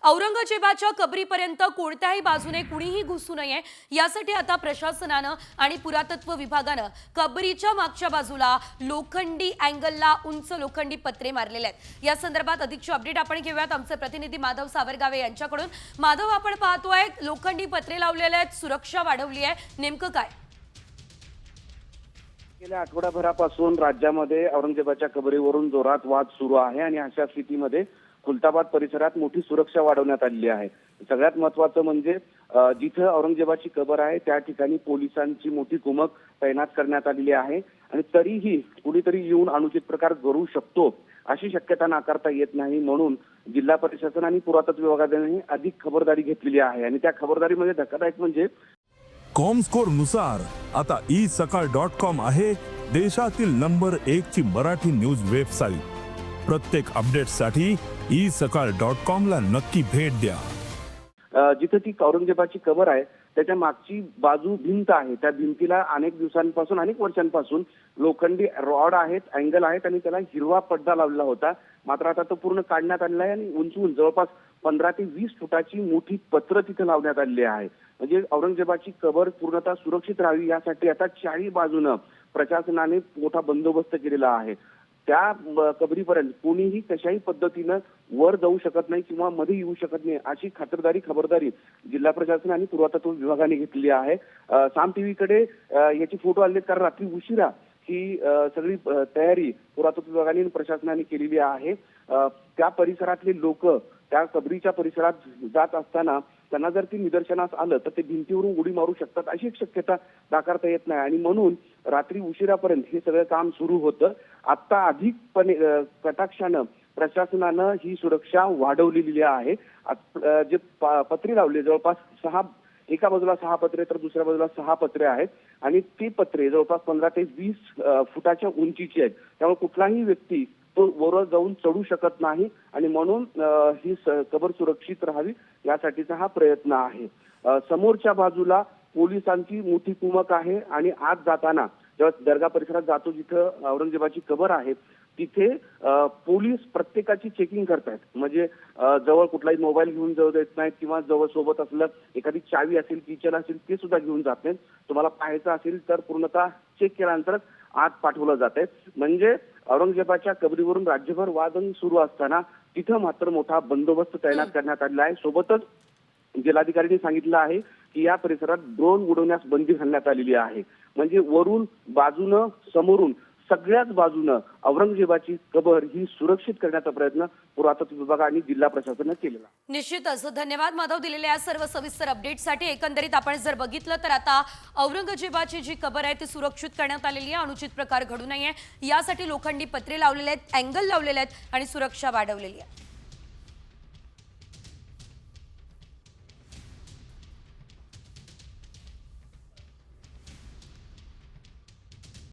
औरंगजेबाच्या कबरीपर्यंत कोणत्याही बाजूने कुणीही घुसू नये यासाठी आता प्रशासनानं आणि पुरातत्व विभागानं कबरीच्या मागच्या बाजूला लोखंडी अँगलला उंच लोखंडी पत्रे मारलेले आहेत। या संदर्भात अधिकची अपडेट आपण घेऊयात आमचे प्रतिनिधी माधव सावरगावे यांच्याकडून। माधव, आपण पाहतोय लोखंडी पत्रे लावलेले आहेत, सुरक्षा वाढवली आहे, नेमकं काय? गेल्या आठवड्याभरापासून राज्यामध्ये औरंगजेबाच्या कबरीवरून जोरात वाद सुरू आहे आणि अशा स्थितीमध्ये खुलताबाद परिसरात मोठी सुरक्षा वाढवण्यात आलेली आहे। सगळ्यात महत्त्वाचं म्हणजे जिथे औरंगजेबाची कबर आहे त्या ठिकाणी पोलिसांची मोठी कुमक तैनात करण्यात आलेली आहे आणि तरीही कुणीतरी येऊन अनुचित प्रकार करू शकतो अशी शक्यता नाकारता येत नाही, म्हणून जिल्हा प्रशासन आणि पुरातत्व विभागाने अधिक खबरदारी घेतलेली आहे। आणि त्या खबरदारीमध्ये धक्कादायक म्हणजे कॉमस्कोर नुसार आता isakal.com आहे देशातील नंबर 1 ची मराठी न्यूज वेबसाईट। प्रत्येक अपडेटसाठी isakal.com ला नक्की भेट द्या। जिथे ती औरंगजेबाची कबर आहे त्याच्या मागची बाजू भिंत आहे, त्या भिंतीला अनेक दिवसांपासून अनेक वर्षांपासून लोखंडी रॉड आहेत, अँगल आहेत आणि त्याला हिरवा पडदा लावलेला होता। मात्र आता तो पूर्ण काढण्यात आलेला आहे आणि उंचून जवळपास 15 ते 20 फुटाची मोठी पत्र तिथे लावण्यात आलेली आहे। म्हणजे औरंगजेबाची कबर पूर्णतः सुरक्षित राहावी यासाठी आता चारी बाजूनं प्रशासनाने मोठा बंदोबस्त केलेला आहे। त्या कबरीपर्यंत कोणीही कशाही पद्धतीनं वर जाऊ शकत नाही किंवा मध्ये येऊ शकत नाही अशी खबरदारी जिल्हा प्रशासन आणि पुरातत्व विभागाने घेतलेली आहे। साम टीव्हीकडे याची फोटो आले, कारण रात्री उशिरा ही सगळी तयारी पुरातत्व विभागाने आणि प्रशासनाने केलेली आहे। त्या परिसरातले लोक त्या कबरीच्या परिसरात जात असताना त्यांना जर ती निदर्शनास आलं तर ते भिंतीवरून उडी मारू शकतात अशी एक शक्यता नाकारता येत नाही आणि म्हणून रात्री उशिरापर्यंत हे सगळं काम सुरू होतं। आता अधिकपणे कटाक्षानं प्रशासनानं ही सुरक्षा वाढवलेली आहे। जे पत्रे लावले जवळपास एका बाजूला 6 पत्रे तर दुसऱ्या बाजूला 6 पत्रे आहेत आणि ती पत्रे जवळपास 15 ते 20 फुटाच्या उंचीची आहेत, त्यामुळे कुठलाही व्यक्ती तो वर जाऊन चढू शकत नाही आणि म्हणून ही कबर सुरक्षित राहावी यासाठीचा हा प्रयत्न आहे। समोरच्या बाजूला पोलिसांची मोठी कुमक आहे आणि आत जाताना जेव्हा दर्गा परिसरात जातो जिथं औरंगजेबाची कबर आहे तिथे पोलीस प्रत्येकाची चेकिंग करतायत। म्हणजे जवळ कुठलाही मोबाईल घेऊन जाऊ देत नाहीत किंवा जवळ सोबत असलं एखादी चावी असेल, किचन असेल ते सुद्धा घेऊन जात नाहीत। तुम्हाला पाहायचं असेल तर पूर्णतः चेक केल्यानंतरच आत पाठवलं जातंय। म्हणजे औरंगजेबाच्या कबरीवरून राज्यभर वादंग सुरू असताना तिथं मात्र मोठा बंदोबस्त तैनात करण्यात आलेला आहे। सोबतच जिल्हाधिकाऱ्यांनी सांगितलं आहे की या परिसरात ड्रोन उडवण्यास बंदी घालण्यात आलेली आहे। म्हणजे वरून, बाजूनं, समोरून सगळ्याच बाजूनं औरंगजेबाची कबर ही सुरक्षित करण्याचा प्रयत्न पुरातत्व विभाग आणि जिल्हा प्रशासनाने केलेला। निश्चितच धन्यवाद माधव दिलेल्या या सर्व सविस्तर अपडेटसाठी। एकंदरीत आपण जर बघितलं तर आता औरंगजेबाची जी कबर आहे ती सुरक्षित करण्यात आलेली आहे, अनुचित प्रकार घडू नये यासाठी लोखंडी पत्रे लावलेले आहेत, अँगल लावलेले आहेत आणि सुरक्षा वाढवलेली आहे।